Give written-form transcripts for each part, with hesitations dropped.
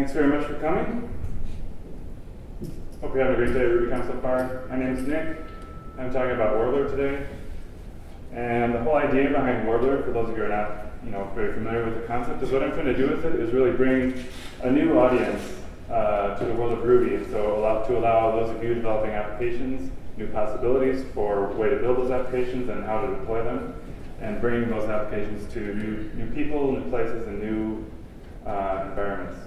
Thanks very much for coming. Hope you're having a great day at RubyConf so far. My name is Nick. I'm talking about Warbler today. And the whole idea behind Warbler, for those of you who are not very familiar with the concept, is what I'm trying to do with it is really bring a new audience to the world of Ruby. And so to allow those of you developing applications new possibilities for a way to build those applications and how to deploy them, and bring those applications to new people, new places, and new environments.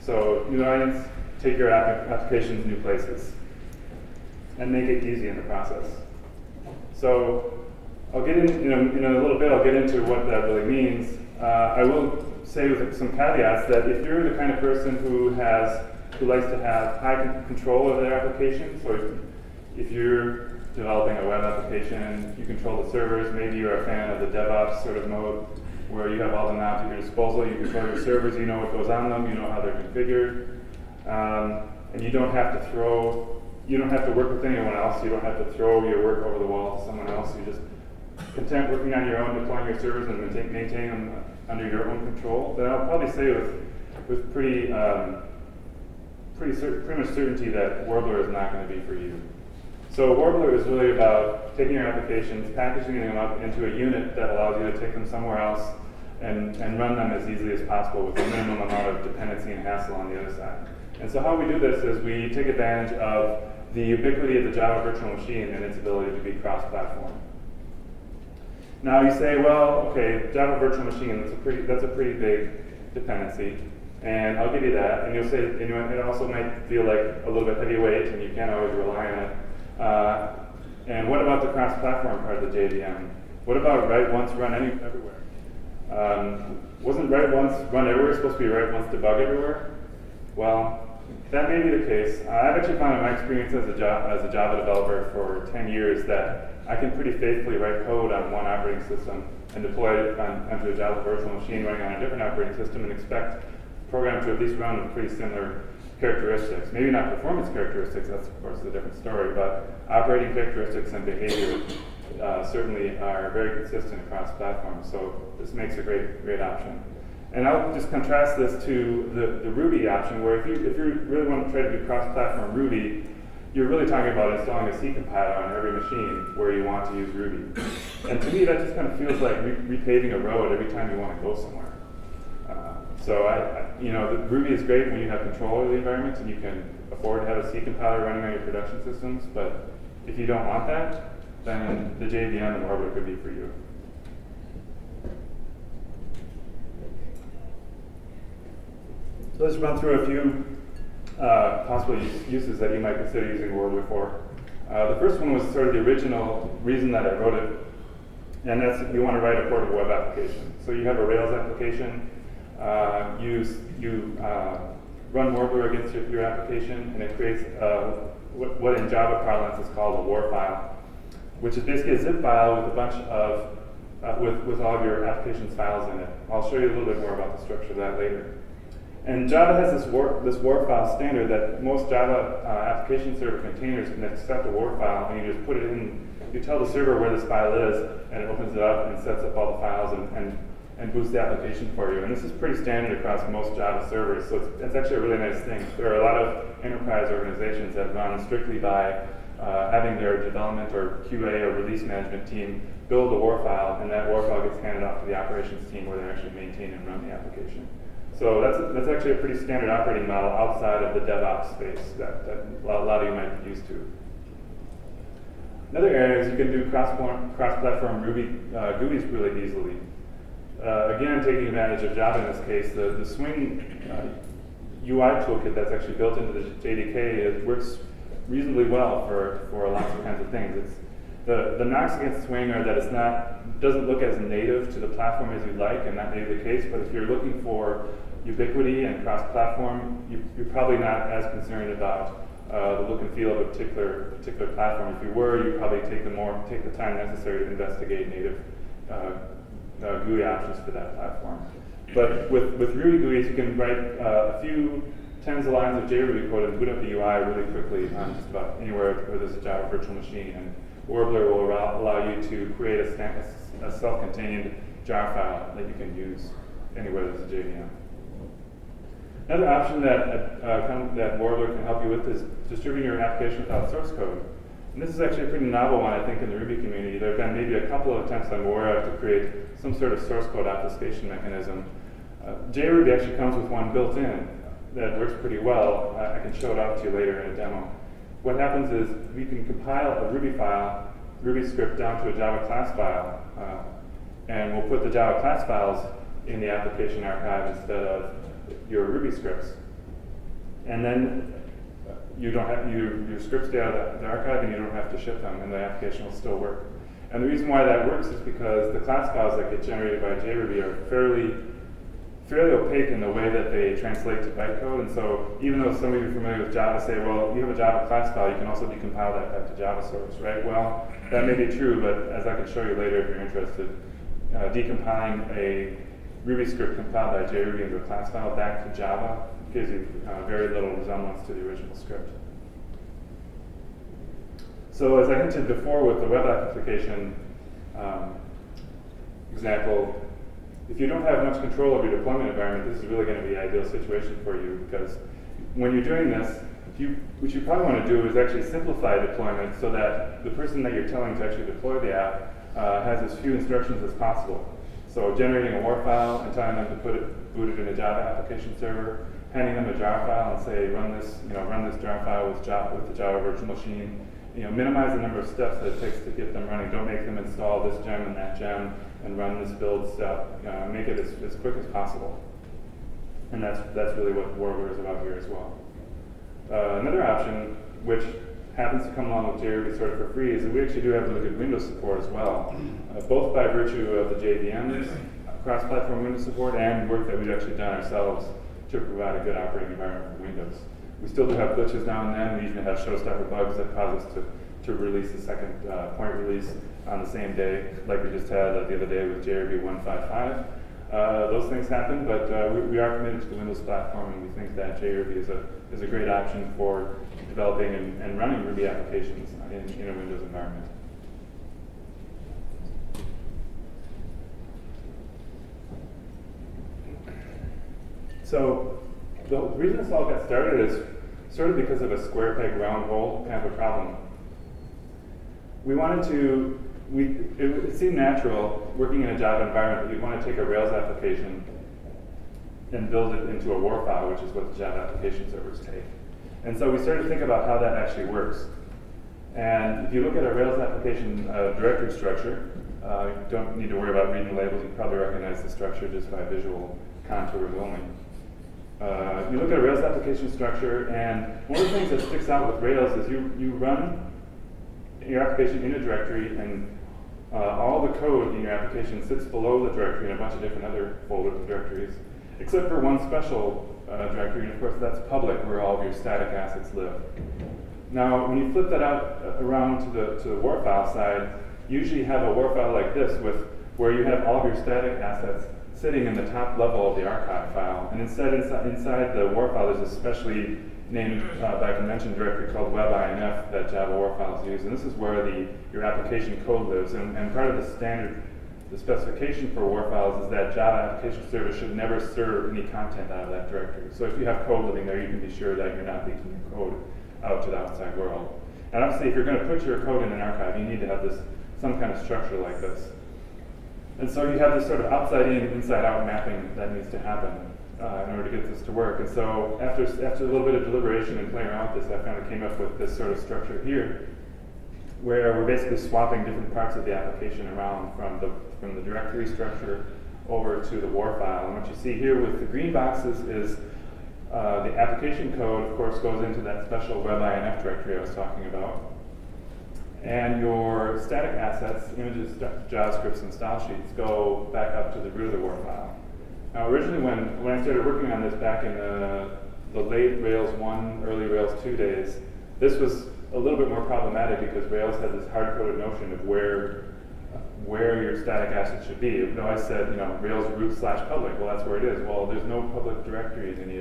So new audience, take your applications new places, and make it easy in the process. So I'll get in a little bit. I'll get into what that really means. I will say with some caveats that if you're the kind of person who likes to have high control over their application, so if you're developing a web application, you control the servers, maybe you're a fan of the DevOps sort of mode, where you have all the knobs at your disposal, you control your servers, you know what goes on them, you know how they're configured, and you don't have to work with anyone else, you don't have to throw your work over the wall to someone else, you're just content working on your own, deploying your servers and maintaining them under your own control. Then I'll probably say with pretty much certainty that Warbler is not going to be for you. So Warbler is really about taking your applications, packaging them up into a unit that allows you to take them somewhere else and run them as easily as possible with a minimum amount of dependency and hassle on the other side. And so how we do this is we take advantage of the ubiquity of the Java virtual machine and its ability to be cross-platform. Now you say, well, okay, Java virtual machine, that's a pretty big dependency, and I'll give you that. And you'll say, it also might feel like a little bit heavyweight, and you can't always rely on it. And what about the cross-platform part of the JVM? What about write once, run everywhere? Wasn't write once, run everywhere supposed to be write once, debug everywhere? Well, that may be the case. I've actually found in my experience as a Java developer for 10 years that I can pretty faithfully write code on one operating system and deploy it onto a Java virtual machine running on a different operating system and expect the program to at least run with pretty similar characteristics. Maybe not performance characteristics, that's of course a different story, but operating characteristics and behavior certainly are very consistent across platforms, so this makes a great option. And I'll just contrast this to the Ruby option, where if you really want to try to do cross-platform Ruby, you're really talking about installing a C compiler on every machine where you want to use Ruby. And to me, that just kind of feels like repaving a road every time you want to go somewhere. The Ruby is great when you have control over the environment and you can afford to have a C compiler running on your production systems, but if you don't want that, then the JVM and Warbler could be for you. So let's run through a few possible uses that you might consider using Warbler for. The first one was sort of the original reason that I wrote it, and that's if you want to write a portable web application. So you have a Rails application, you run Warbler against your application, and it creates what in Java parlance is called a war file, which is basically a zip file with a bunch of with all of your application's files in it. I'll show you a little bit more about the structure of that later. And Java has this war file standard that most Java application server containers can accept a war file, and you just put it in. You tell the server where this file is, and it opens it up and sets up all the files and boosts the application for you. And this is pretty standard across most Java servers, so it's actually a really nice thing. There are a lot of enterprise organizations that run strictly by having their development or QA or release management team build a war file, and that war file gets handed off to the operations team where they actually maintain and run the application. So that's actually a pretty standard operating model outside of the DevOps space that a lot of you might be used to. Another area is you can do cross-platform Ruby GUIs really easily. Again, taking advantage of Java in this case, the Swing UI toolkit that's actually built into the JDK, it works reasonably well for lots of kinds of things. The knocks against Swing are that it doesn't look as native to the platform as you'd like, and that may be the case, but if you're looking for ubiquity and cross-platform, you're probably not as concerned about the look and feel of a particular platform. If you were, you'd probably take the time necessary to investigate native GUI options for that platform. But with Ruby GUIs, you can write a few tens of lines of JRuby code and boot up the UI really quickly on just about anywhere where there's a Java virtual machine. And Warbler will allow you to create a self-contained jar file that you can use anywhere there's a JVM. Another option that Warbler can help you with is distributing your application without source code. And this is actually a pretty novel one, I think, in the Ruby community. There have been maybe a couple of attempts I'm aware of to create some sort of source code obfuscation mechanism. JRuby actually comes with one built in that works pretty well. I can show it out to you later in a demo. What happens is we can compile a Ruby file, Ruby script, down to a Java class file, and we'll put the Java class files in the application archive instead of your Ruby scripts. And then you don't have your scripts stay out of the archive, and you don't have to ship them, and the application will still work. And the reason why that works is because the class files that get generated by JRuby are fairly opaque in the way that they translate to bytecode. And so even though some of you are familiar with Java say, well, you have a Java class file, you can also decompile that back to Java source, right? Well, that may be true, but as I can show you later if you're interested, decompiling a Ruby script compiled by JRuby into a class file back to Java gives you very little resemblance to the original script. So as I hinted before with the web application example, if you don't have much control of your deployment environment, this is really going to be an ideal situation for you, because when you're doing this, what you probably want to do is actually simplify deployment so that the person that you're telling to actually deploy the app has as few instructions as possible. So generating a WAR file and telling them to boot it in a Java application server, handing them a jar file and say, run this jar file with the Java virtual machine. Minimize the number of steps that it takes to get them running. Don't make them install this gem and that gem and run this build step. Make it as quick as possible. And that's really what Warbler is about here as well. Another option, which happens to come along with JRuby sort of for free, is that we actually do have really good Windows support as well, both by virtue of the JVMs, cross-platform Windows support, and work that we've actually done ourselves to provide a good operating environment for Windows. We still do have glitches now and then. We even have showstopper bugs that cause us to release the second point release on the same day, like we just had the other day with JRuby 1.5.5. Those things happen, but we are committed to the Windows platform, and we think that JRuby is a great option for developing and running Ruby applications in a Windows environment. So the reason this all got started is sort of because of a square peg round hole kind of a problem. We wanted to, it seemed natural working in a Java environment that you'd want to take a Rails application and build it into a WAR file, which is what the Java application servers take. And so we started to think about how that actually works. And if you look at a Rails application directory structure, you don't need to worry about reading the labels. You probably recognize the structure just by visual contours only. You look at a Rails application structure, and one of the things that sticks out with Rails is you run your application in a directory, and all the code in your application sits below the directory in a bunch of different other folder directories, except for one special directory, and of course that's public, where all of your static assets live. Now, when you flip that out around to the WAR file side, you usually have a WAR file like this where you have all of your static assets sitting in the top level of the archive file, and instead inside the WAR file there's a specially named by convention directory called webinf that Java WAR files use, and this is where your application code lives. And part of the specification for WAR files is that Java application service should never serve any content out of that directory. So if you have code living there, you can be sure that you're not leaking your code out to the outside world. And obviously, if you're going to put your code in an archive, you need to have some kind of structure like this. And so you have this sort of outside-in, inside-out mapping that needs to happen in order to get this to work. And so after a little bit of deliberation and playing around with this, I finally came up with this sort of structure here, where we're basically swapping different parts of the application around from the directory structure over to the WAR file. And what you see here with the green boxes is the application code, of course, goes into that special webinf directory I was talking about. And your static assets, images, JavaScripts, and style sheets go back up to the root of the WAR file. Now, originally, when I started working on this back in the late Rails 1, early Rails 2 days, this was a little bit more problematic because Rails had this hard-coded notion of where your static assets should be. It always said, Rails root/public. Well, that's where it is. Well, there's no public directories in any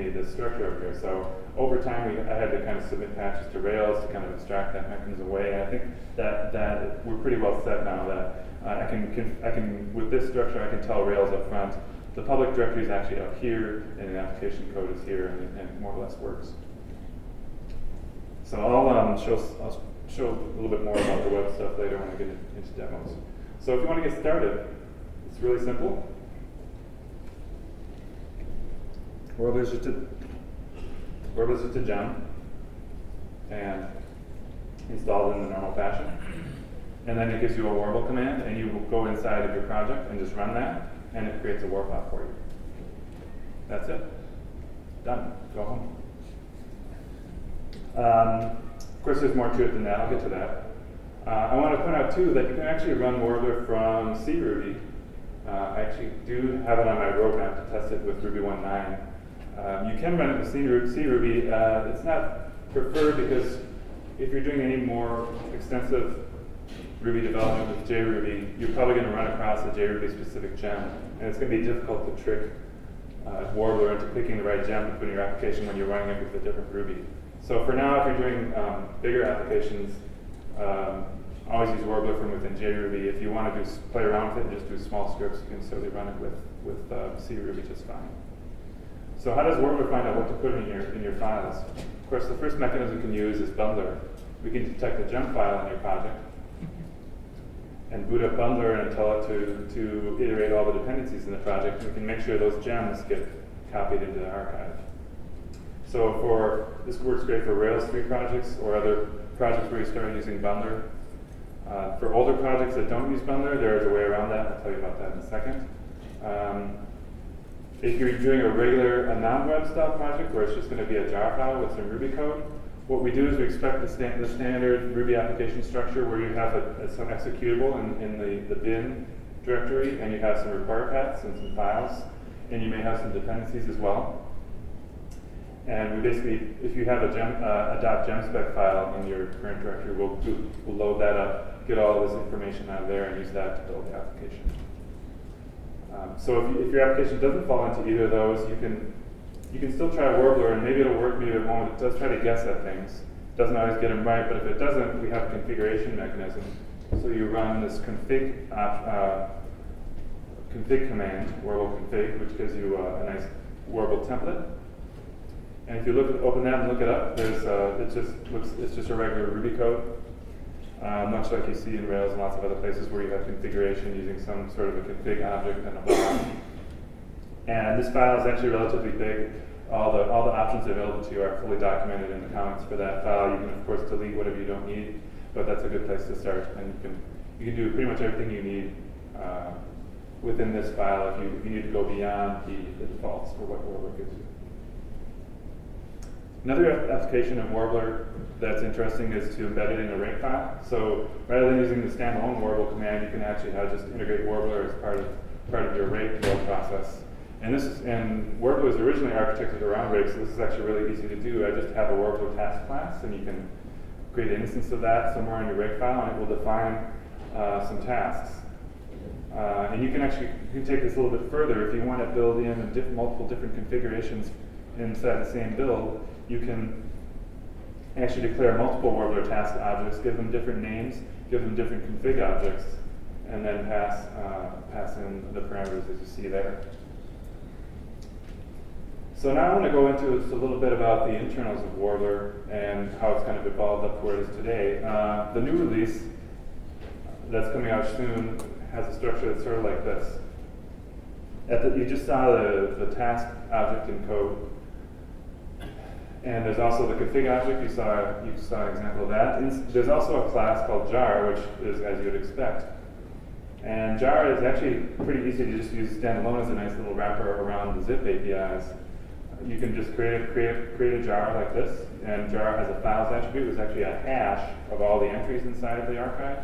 of this structure over here. So over time, I had to kind of submit patches to Rails to kind of extract that mechanism away. And I think that we're pretty well set now that I can with this structure, I can tell Rails up front The public directory is actually up here, and the application code is here, and it more or less works. So I'll show a little bit more about the web stuff later when I get into demos. So if you want to get started, it's really simple. Warbler is just a gem, and installed in the normal fashion. And then it gives you a warble command, and you will go inside of your project and just run that, and it creates a warp app for you. That's it. Done. Go home. Of course, there's more to it than that. I'll get to that. I want to point out, too, that you can actually run Warbler from JRuby. I actually do have it on my roadmap to test it with Ruby 1.9. You can run it with JRuby. It's not preferred because if you're doing any more extensive Ruby development with JRuby, you're probably going to run across a JRuby specific gem, and it's going to be difficult to trick Warbler into picking the right gem to put in your application when you're running it with a different Ruby. So for now, if you're doing bigger applications, always use Warbler from within JRuby. If you want to play around with it and just do small scripts, you can certainly run it with JRuby just fine. So how does Warbler find out what to put in your files? Of course, the first mechanism we can use is bundler. We can detect a Gemfile in your project and boot up bundler and tell it to iterate all the dependencies in the project. And we can make sure those gems get copied into the archive. So this works great for Rails 3 projects or other projects where you start using bundler. For older projects that don't use bundler, there is a way around that. I'll tell you about that in a second. If you're doing a non-web style project where it's just going to be a jar file with some Ruby code, what we do is we expect the standard Ruby application structure where you have some executable in the bin directory, and you have some require paths and some files, and you may have some dependencies as well. And we basically, if you have a .gemspec file in your current directory, we'll load that up, get all of this information out of there, and use that to build the application. So if your application doesn't fall into either of those, you can still try Warbler, and maybe it'll work, maybe it won't. It does try to guess at things. It doesn't always get them right, but if it doesn't, we have a configuration mechanism. So you run this config command, warble config, which gives you a nice warble template. And if you open that and look it up, it's just a regular Ruby code, much like you see in Rails and lots of other places where you have configuration using some sort of a config object and a block. And this file is actually relatively big. All the options available to you are fully documented in the comments for that file. You can of course delete whatever you don't need, but that's a good place to start. And you can do pretty much everything you need within this file if you need to go beyond the defaults for what Warbler gives you. Another application of Warbler that's interesting is to embed it in a rake file. So rather than using the standalone warble command, you can actually just integrate Warbler as part of your rake build process. And Warbler was originally architected around rake, so this is actually really easy to do. I just have a Warbler task class, and you can create an instance of that somewhere in your rake file, and it will define some tasks. And you can take this a little bit further. If you want to build in multiple different configurations inside the same build, you can actually declare multiple Warbler task objects, give them different names, give them different config objects, and then pass in the parameters as you see there. So now I want to go into just a little bit about the internals of Warbler and how it's kind of evolved up to where it is today. The new release that's coming out soon has a structure that's sort of like this. You just saw the task object in code. And there's also the config object. You saw an example of that. There's also a class called jar, which is as you would expect. And jar is actually pretty easy to just use standalone as a nice little wrapper around the zip APIs. You can just create a jar like this, and jar has a files attribute. It's actually a hash of all the entries inside of the archive.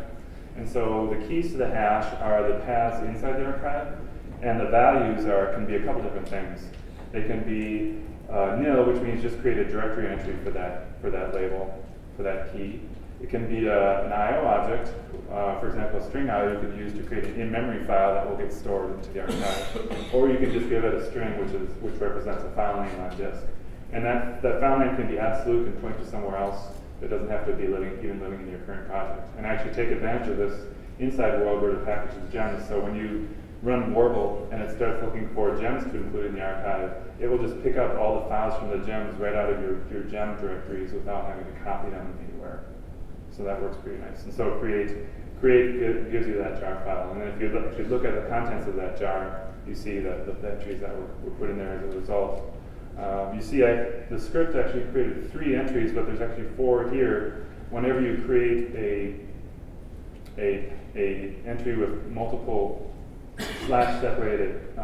And so the keys to the hash are the paths inside the archive, and the values can be a couple different things. They can be nil, which means just create a directory entry for that label, for that key. It can be an I/O object, for example, a string I/O you could use to create an in-memory file that will get stored into the archive. Or you can just give it a string, which represents a file name on disk. And that file name can be absolute and point to somewhere else. It doesn't have to be even living in your current project. And actually take advantage of this inside Warbler to package the gems. So when you run Warble and it starts looking for gems to include in the archive, it will just pick up all the files from the gems right out of your gem directories without having to copy them anywhere. So that works pretty nice. And so create gives you that jar file. And then if you look at the contents of that jar, you see that the entries that were put in there as a result. You see the script actually created 3 entries, but there's actually 4 here. Whenever you create a entry with multiple /separated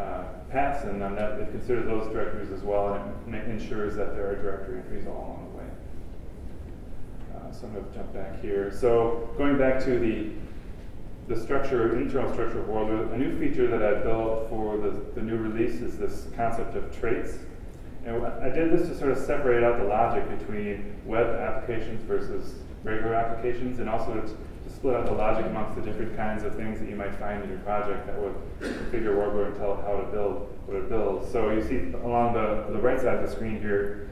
paths in them, that it considers those directories as well, and it ensures that there are directory entries all along the way. So I'm going to jump back here. So going back to the internal structure of Warbler, a new feature that I built for the new release is this concept of traits. And I did this to sort of separate out the logic between web applications versus regular applications, and also to split out the logic amongst the different kinds of things that you might find in your project that would configure Warbler and tell it how to build what it builds. So you see along the right side of the screen here,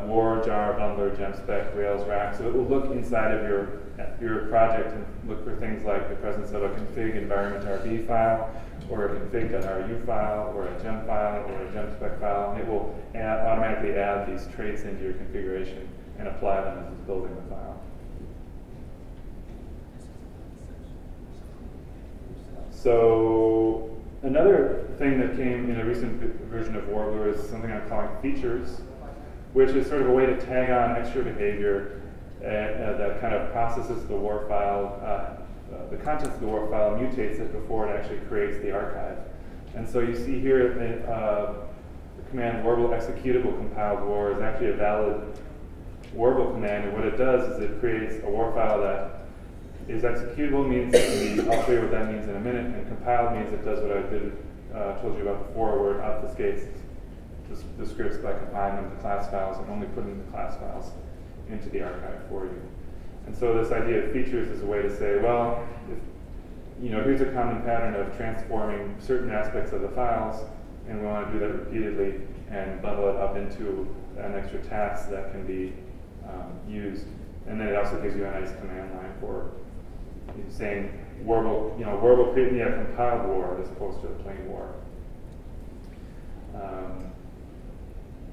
war, jar, bundler, gemspec, rails, rack. So it will look inside of your project and look for things like the presence of a config environment RB file, or a config.ru file, or a gemfile, or a gemspec file, and it will automatically add these traits into your configuration and apply them as it's building the file. So another thing that came in a recent version of Warbler is something I'm calling features, which is sort of a way to tag on extra behavior that kind of processes the war file, the contents of the war file, mutates it before it actually creates the archive. And so you see here the command warble executable compiled war is actually a valid warble command, and what it does is it creates a war file that is executable, means I'll show you what that means in a minute, and compiled means it does what I told you about before, where it obfuscates the scripts by compiling them to class files and only putting the class files into the archive for you. And so this idea of features is a way to say, well, here's a common pattern of transforming certain aspects of the files, and we want to do that repeatedly and bundle it up into an extra task that can be used. And then it also gives you a nice command line for saying, warble, create me a compiled war as opposed to a plain war.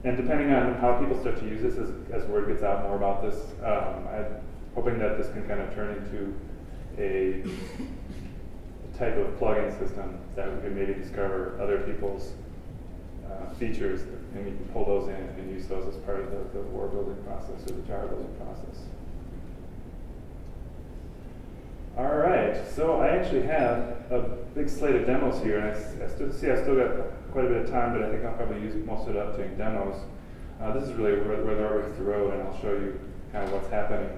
And depending on how people start to use this, as word gets out more about this, I'm hoping that this can kind of turn into a type of plugin system that we can maybe discover other people's features, and we can pull those in and use those as part of the war building process or the jar building process. All right, so I actually have a big slate of demos here, and I still got quite a bit of time, but I think I'll probably use most of it up doing demos. This is really where the rubber hits the road, and I'll show you kind of what's happening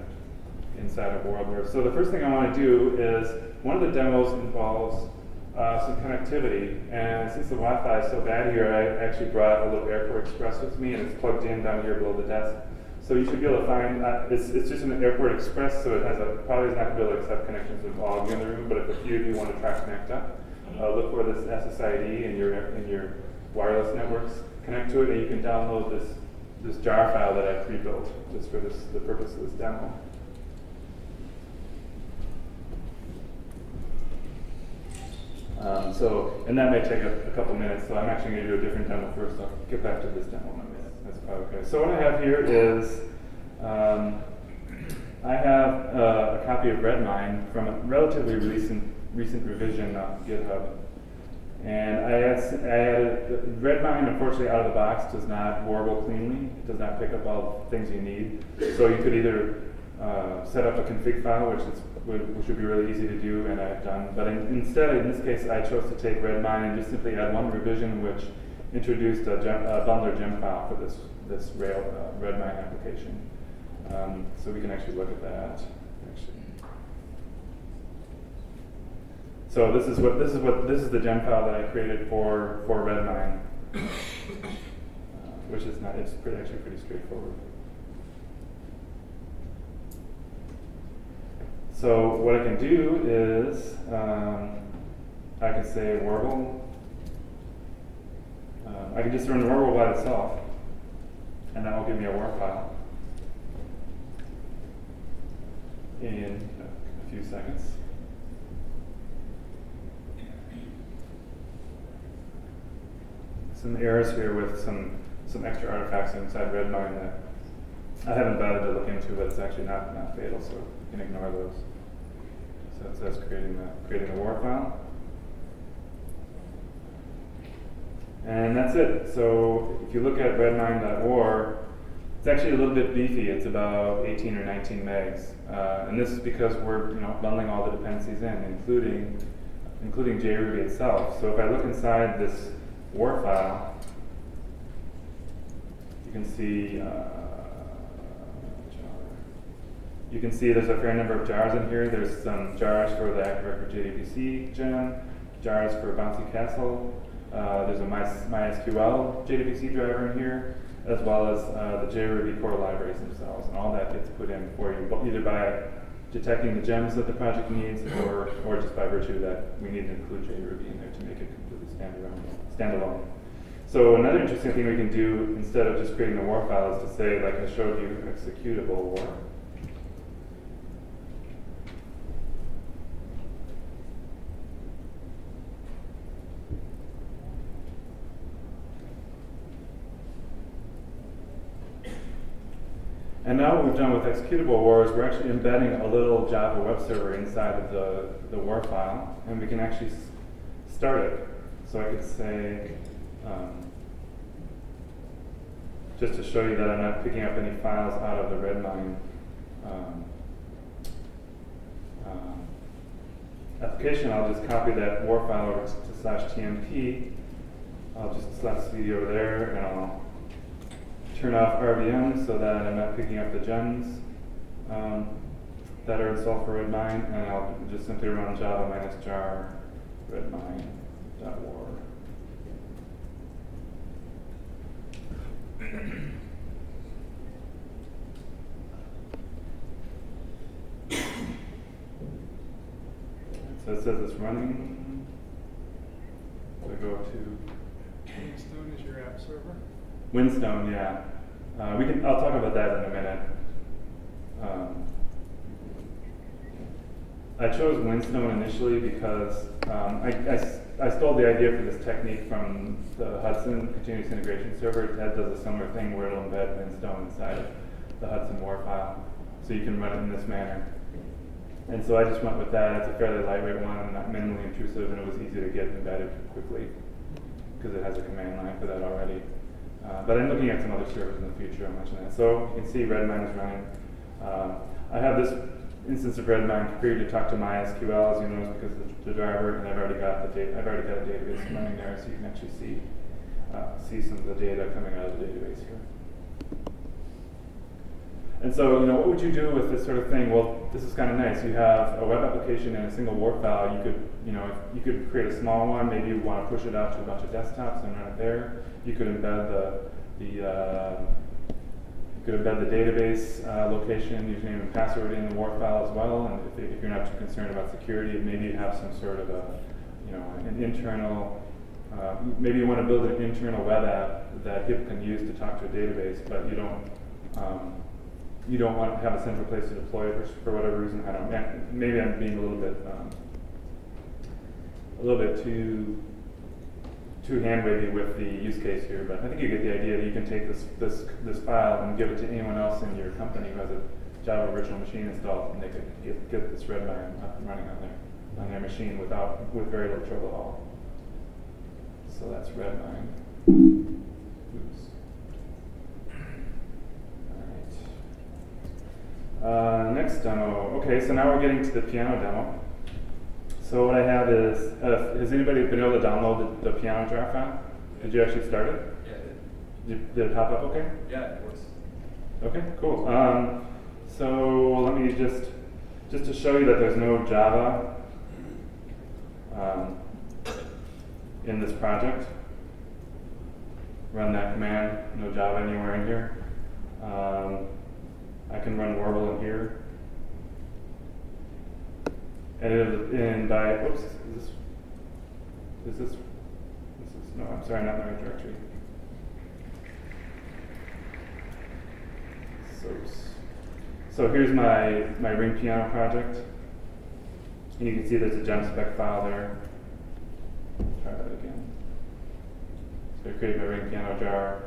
inside of Warbler. So the first thing I want to do is, one of the demos involves some connectivity, and since the Wi-Fi is so bad here, I actually brought a little Airport Express with me, and it's plugged in down here below the desk. So you should be able to find, it's just an Airport Express, so it has probably is not going to be able to accept connections with all of you in the room, but if a few of you want to try to connect up, look for this SSID in your wireless networks, connect to it, and you can download this jar file that I pre-built just for the purpose of this demo. And that may take a couple minutes, so I'm actually going to do a different demo first. I'll get back to this demo in a minute. That's probably okay. So what I have here is, I have a copy of Redmine from a relatively recent revision on GitHub. And I added Redmine, unfortunately, out of the box does not warble cleanly. It does not pick up all the things you need. So you could either set up a config file, which would be really easy to do, and I've done. But instead, in this case, I chose to take Redmine and just simply add one revision, which introduced a bundler gem file for this Redmine application. So we can actually look at that. So this is the gem file that I created for Redmine, which is not. It's actually pretty straightforward. So what I can do is I can say warble. I can just run warble by itself, and that will give me a war file in a few seconds. some errors here with some extra artifacts inside Redmine that I haven't bothered to look into, but it's actually not fatal, so you can ignore those. So it says creating the war file. And that's it. So if you look at redmine.war, it's actually a little bit beefy. It's about 18 or 19 megs. And this is because we're bundling all the dependencies in, including JRuby itself. So if I look inside this war file, you can see there's a fair number of jars in here. There's some jars for the Active Record JDBC gem, jars for Bouncy Castle. There's a MySQL JDBC driver in here, as well as the JRuby core libraries themselves. And all that gets put in for you, either by detecting the gems that the project needs, or just by virtue that we need to include JRuby in there to make it completely standalone. So another interesting thing we can do, instead of just creating a war file, is to say, like I showed you, executable war. And now what we've done with executable war is we're actually embedding a little Java web server inside of the war file, and we can actually start it. So I could say, just to show you that I'm not picking up any files out of the Redmine application, I'll just copy that war file over to /tmp. I'll just select CD over there, and I'll turn off RVM so that I'm not picking up the gems that are installed for Redmine, and I'll just simply run java -jar redmine.war. So it says it's running. So I go to Windstone is your app server? Windstone, yeah. I'll talk about that in a minute. I chose Windstone initially because I stole the idea for this technique from the Hudson continuous integration server. That does a similar thing where it'll embed Windstone inside of the Hudson war file, so you can run it in this manner. And so I just went with that. It's a fairly lightweight one, not minimally intrusive, and it was easy to get embedded quickly because it has a command line for that already. But I'm looking at some other servers in the future. I'll mention that. So you can see Redmine is running. I have this instance of Redmine configured to talk to MySQL, as you notice, because of the driver, and I've already got a database running there, so you can actually see some of the data coming out of the database here. And so, what would you do with this sort of thing? Well, this is kind of nice. You have a web application and a single war file. You could, you could create a small one. Maybe you want to push it out to a bunch of desktops and run it there. You could embed the database location, username and password in the war file as well. And if you're not too concerned about security, maybe you have some sort of an internal. Maybe you want to build an internal web app that people can use to talk to a database, but you don't want to have a central place to deploy it for whatever reason. I don't. Maybe I'm being a little bit too hand-wavy with the use case here, but I think you get the idea that you can take this file and give it to anyone else in your company who has a Java virtual machine installed, and they could get this Redmine up and running on their machine with very little trouble at all. So that's Redmine. Oops. Next demo. Okay, so now we're getting to the piano demo. So what I have is, has anybody been able to download the piano jar file? Did you actually start it? Yeah, I did. Did it pop up okay? Yeah, it works. Okay, cool. So let me just to show you that there's no Java in this project, run that command, no Java anywhere in here. I can run Warble in here. And by, oops, no, I'm sorry, not in the right directory. So here's my ring piano project. And you can see there's a gemspec file there. Try that again. So created by ring piano jar.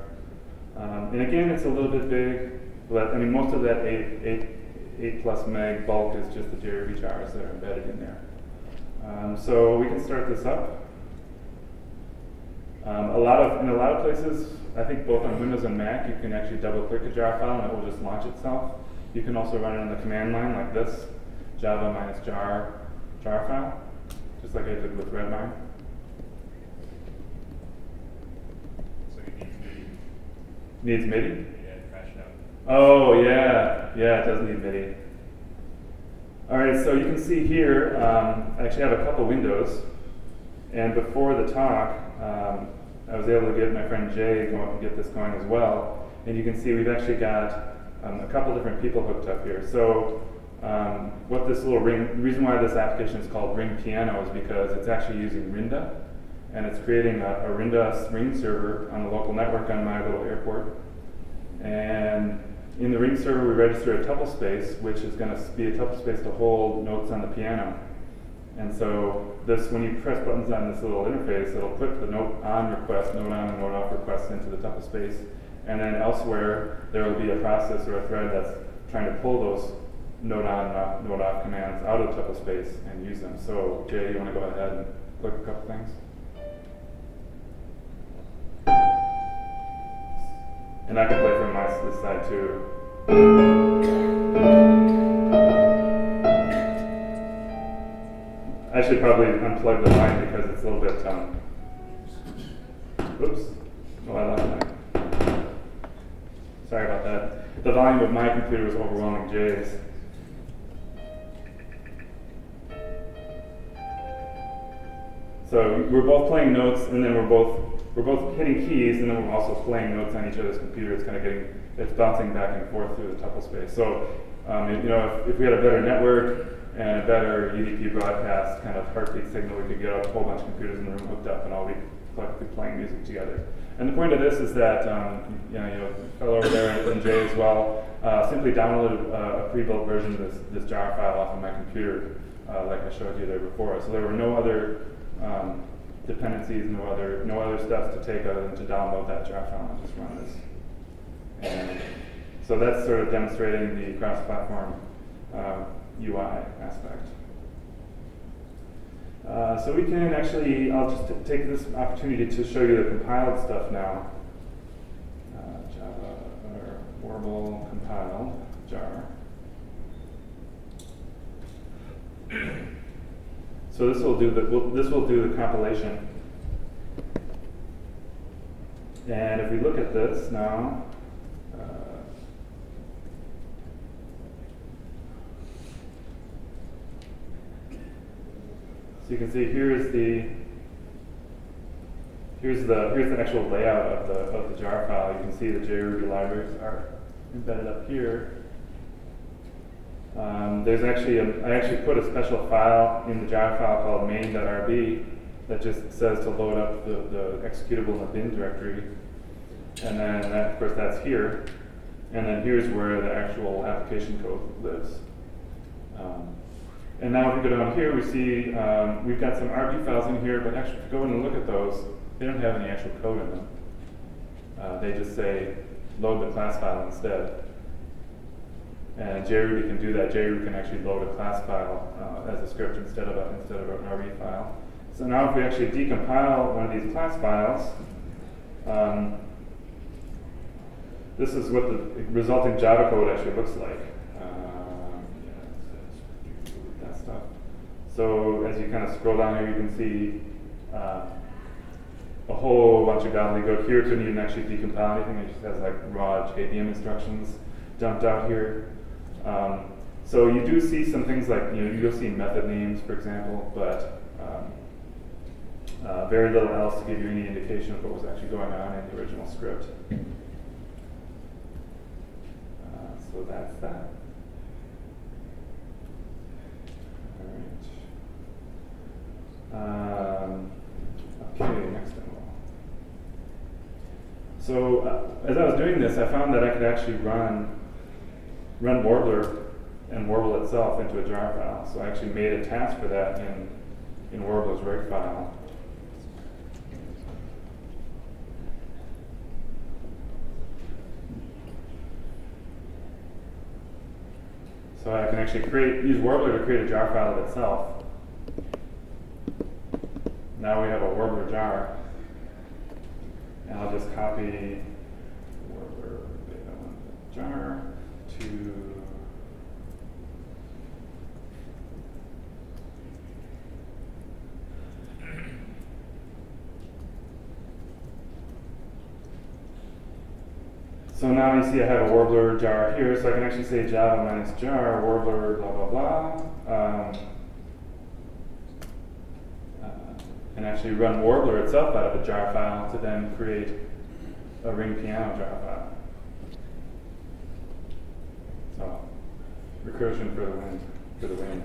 And again, it's a little bit big, but I mean, most of that 8 plus meg bulk is just the JRuby jars that are embedded in there. So we can start this up. In a lot of places, I think both on Windows and Mac, you can actually double-click a jar file and it will just launch itself. You can also run it on the command line like this, java -jar jar file, just like I did with Redmine. So it needs MIDI. Needs MIDI? Yeah, it crashed out. Oh, yeah. Yeah, it does need MIDI. All right, so you can see here, I actually have a couple windows. And before the talk, I was able to get my friend Jay going, get this going as well. And you can see we've actually got a couple different people hooked up here. So what this little ring, the reason why this application is called Ring Piano is because it's actually using Rinda. And it's creating a Rinda ring server on the local network on my little airport. And in the ring server, we register a tuple space, which is going to be a tuple space to hold notes on the piano. And so this, when you press buttons on this little interface, it'll put the note on request, note on and note off requests into the tuple space. And then elsewhere, there will be a process or a thread that's trying to pull those note on, note off commands out of the tuple space and use them. So Jay, you want to go ahead and click a couple things? And I can play from this side too. I should probably unplug the line because it's a little bit, oops, oh, I left that. Sorry about that. The volume of my computer was overwhelming Jay's. So we're both playing notes, and then we're both hitting keys, and then we're also playing notes on each other's computer. It's kind of it's bouncing back and forth through the tuple space. So, if we had a better network and a better UDP broadcast kind of heartbeat signal, we could get a whole bunch of computers in the room hooked up and all be collectively playing music together. And the point of this is that, fellow over there and Jay as well, simply downloaded a pre-built version of this jar file off of my computer, like I showed you there before. So there were no other dependencies, no other steps to take other than to download that jar file and just run this. And so that's sort of demonstrating the cross-platform UI aspect. So we can actually, I'll just take this opportunity to show you the compiled stuff now. Java or warble compiled jar. So this will do the compilation. And if we look at this now, so you can see here's the actual layout of the jar file. You can see the JRuby libraries are embedded up here. There's actually I actually put a special file in the jar file called main.rb that just says to load up the executable in the bin directory, and then of course that's here, and then here's where the actual application code lives. And now if we go down here, we see we've got some RB files in here, but actually if you go in and look at those, they don't have any actual code in them. They just say load the class file instead. And JRuby can do that. JRuby can actually load a class file as a script instead of an RB file. So now if we actually decompile one of these class files, this is what the resulting Java code actually looks like. That stuff. So as you kind of scroll down here, you can see a whole bunch of gobbledygook. Here it couldn't even actually decompile anything. It just has like raw JVM instructions dumped out here. So you do see some things like, you'll see method names, for example, but very little else to give you any indication of what was actually going on in the original script. So that's that. All right. Okay, next demo. So as I was doing this, I found that I could actually run Warbler and Warble itself into a jar file. So I actually made a task for that in Warbler's rig file. So I can actually use Warbler to create a jar file of itself. Now we have a Warbler jar. And I'll just copy Warbler jar to So now you see I have a Warbler jar here, so I can actually say Java minus jar, Warbler, blah, blah, blah. And actually run Warbler itself out of a jar file to then create a ring piano jar file. So, recursion for the win.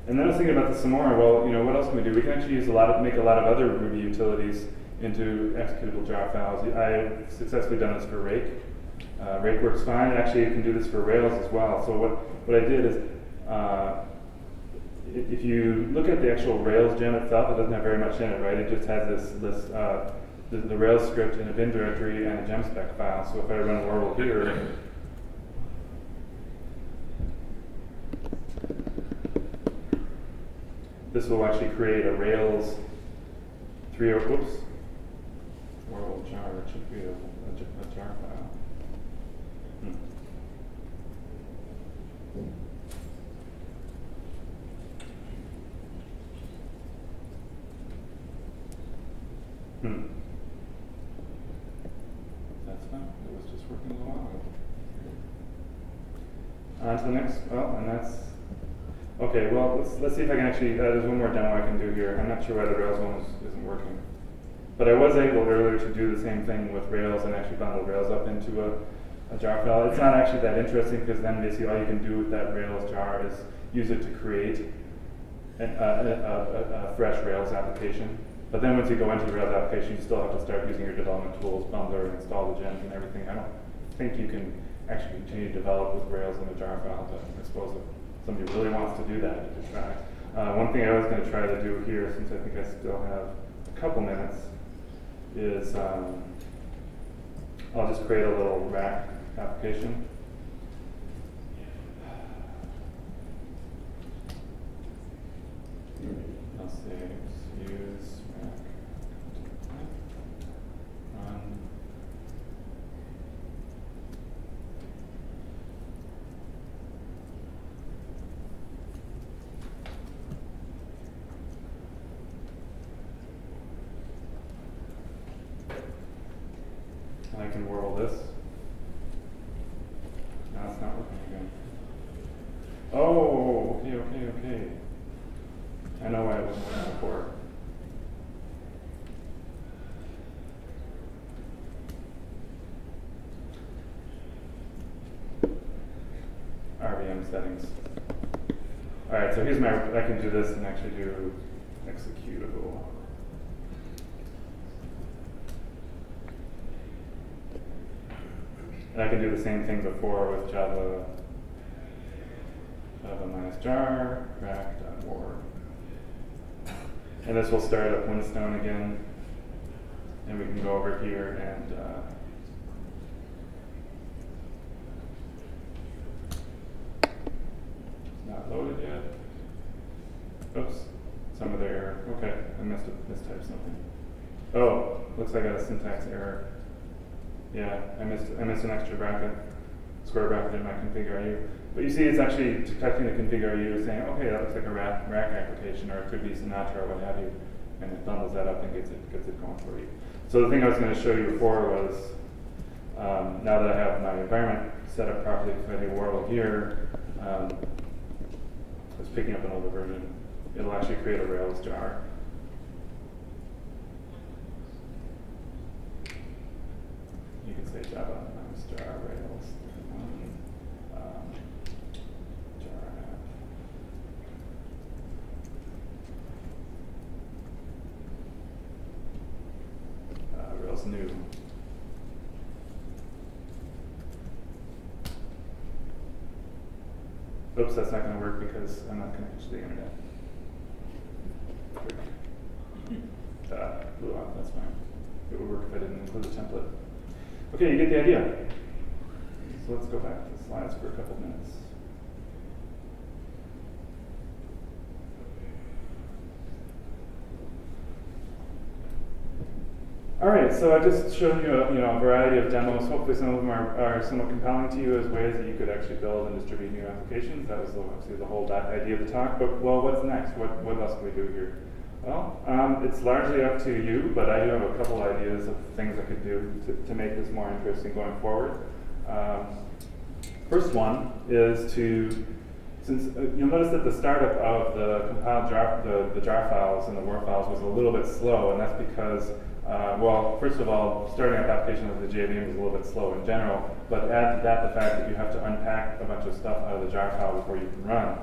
And then I was thinking about this some more. Well, what else can we do? We can actually make a lot of other Ruby utilities into executable jar files. I've successfully done this for Rake. Rake works fine. Actually, you can do this for Rails as well. So what I did is, if you look at the actual Rails gem itself, it doesn't have very much in it, right? It just has the Rails script in a bin directory and a gemspec file. So if I run Warble here, this will actually create a Rails 3.0, whoops, Warble jar, it should be a jar file. That's fine. It was just working a little while ago. On to the next. Well, and that's okay. Well, let's see if I can actually. There's one more demo I can do here. I'm not sure why the Rails one isn't working, but I was able earlier to do the same thing with Rails and actually bundle Rails up into a jar file. It's not actually that interesting because then basically all you can do with that Rails jar is use it to create a fresh Rails application. But then once you go into the Rails application, you still have to start using your development tools, bundler, and install the gems and everything. I don't think you can actually continue to develop with Rails in a jar file, but I suppose if somebody really wants to do that, you can try. One thing I was going to try to do here, since I think I still have a couple minutes, is I'll just create a little rack application. I'll say use rack run. And I can warble this. No, it's not working again. Oh, okay. I know why it wasn't working before. RVM settings. Alright, so here's I can do this and actually do executable. And I can do the same thing before with Java minus jar, rack.war. And this will start up Windstone again. And we can go over here and it's not loaded yet. Oops, some other error. Okay, I mistyped something. Oh, looks like I got a syntax error. Yeah, I missed an extra bracket, square bracket in my config.ru. But you see, it's actually detecting the config.ru, saying, okay, that looks like a rack application, or it could be Sinatra, or what have you, and it bundles that up and gets it going for you. So the thing I was going to show you before was, now that I have my environment set up properly, if I do Warble here, it's picking up an older version. It'll actually create a Rails jar. You can say Java minus jar Rails. Jar app. Rails new. Oops, that's not going to work because I'm not connected to the internet. Blew out, that's fine. It would work if I didn't include a template. Okay, you get the idea. So let's go back to this. slides for a couple minutes. All right, so I just showed you a variety of demos. Hopefully some of them are somewhat compelling to you as ways that you could actually build and distribute new applications. That was obviously the whole idea of the talk. But, well, what's next? What else can we do here? Well, it's largely up to you, but I do have a couple ideas of things I could do to make this more interesting going forward. First one is since you'll notice that the startup of the compiled jar, the jar files and the war files was a little bit slow, and that's because well, first of all, starting up application of the JVM is a little bit slow in general, but add to that the fact that you have to unpack a bunch of stuff out of the jar file before you can run.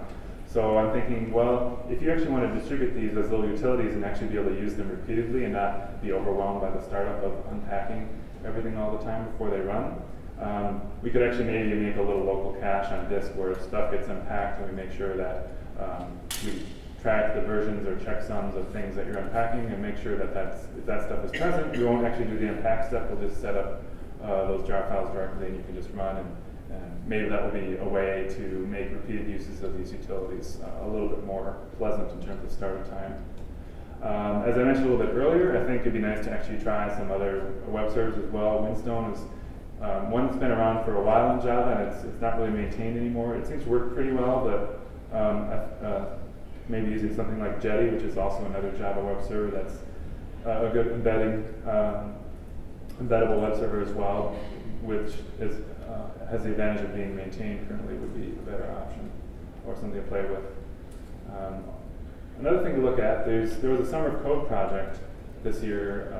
So I'm thinking, well, if you actually want to distribute these as little utilities and actually be able to use them repeatedly and not be overwhelmed by the startup of unpacking everything all the time before they run, we could actually maybe make a little local cache on disk where stuff gets unpacked and we make sure that we track the versions or checksums of things that you're unpacking and make sure that if that stuff is present, we won't actually do the unpack step, we'll just set up those jar files directly and you can just run, and maybe that will be a way to make repeated uses of these utilities a little bit more pleasant in terms of startup time. As I mentioned a little bit earlier, I think it'd be nice to actually try some other web servers as well. Windstone is one that's been around for a while in Java, and it's not really maintained anymore. It seems to work pretty well, but maybe using something like Jetty, which is also another Java web server that's a good embeddable web server as well, which has the advantage of being maintained currently, would be a better option, or something to play with. Another thing to look at, there was a Summer of Code project this year.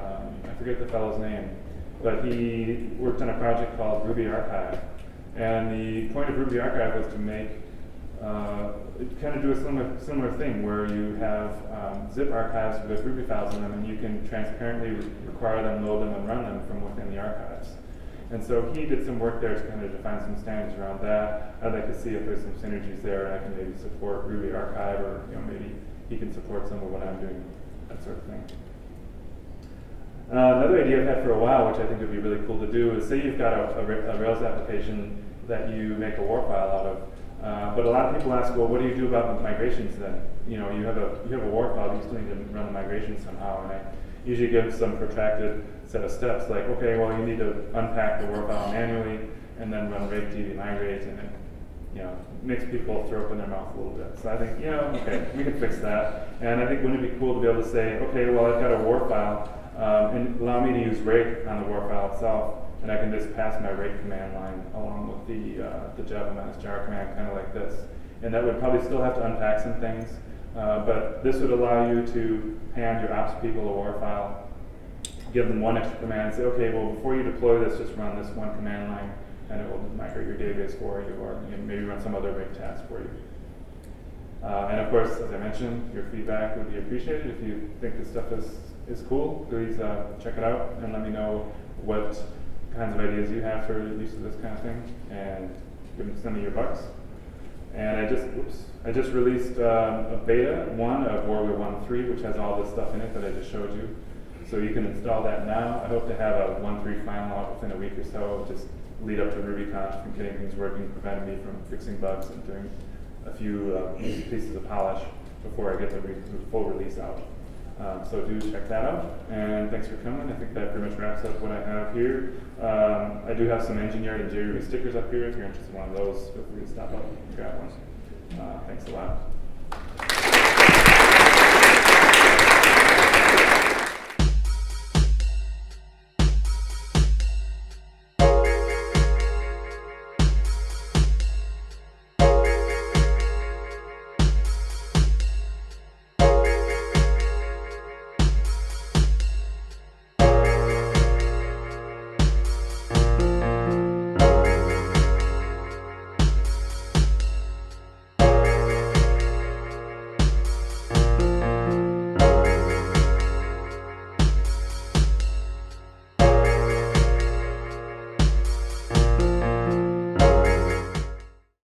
I forget the fellow's name, but he worked on a project called Ruby Archive. And the point of Ruby Archive was to make kind of do a similar thing where you have zip archives with Ruby files in them, and you can transparently require them, load them, and run them from within the archives. And so he did some work there to kind of define some standards around that. I'd like to see if there's some synergies there, and I can maybe support Ruby Archive, or maybe he can support some of what I'm doing, that sort of thing. Another idea I've had for a while, which I think would be really cool to do, is say you've got a Rails application that you make a war file out of. But a lot of people ask, well, what do you do about the migrations then? You have a war file, you still need to run the migration somehow, and I usually give some protracted set of steps, like, okay, well, you need to unpack the war file manually, and then run rake migrate, and it makes people throw up in their mouth a little bit. So I think, okay, we can fix that. And I think wouldn't it be cool to be able to say, okay, well, I've got a war file, and allow me to use rake on the war file itself, and I can just pass my rake command line along with the java-jar command, kind of like this. And that would probably still have to unpack some things, but this would allow you to hand your ops people a war file, give them one extra command, and say, okay, well, before you deploy this, just run this one command line, and it will migrate your database for you, or maybe run some other rake task for you. And of course, as I mentioned, your feedback would be appreciated. If you think this stuff is cool, please check it out and let me know what kinds of ideas you have for use of this kind of thing, and send me your bucks. And I just released a beta 1 of Warbler 1.3, which has all this stuff in it that I just showed you. So you can install that now. I hope to have a 1.3 final out within a week or so, just lead up to RubyConf and getting things working, preventing me from fixing bugs and doing a few pieces of polish before I get the full release out. So do check that out, and thanks for coming. I think that pretty much wraps up what I have here. I do have some engineered and JRuby stickers up here. If you're interested in one of those, feel free to stop up and grab one. Thanks a lot.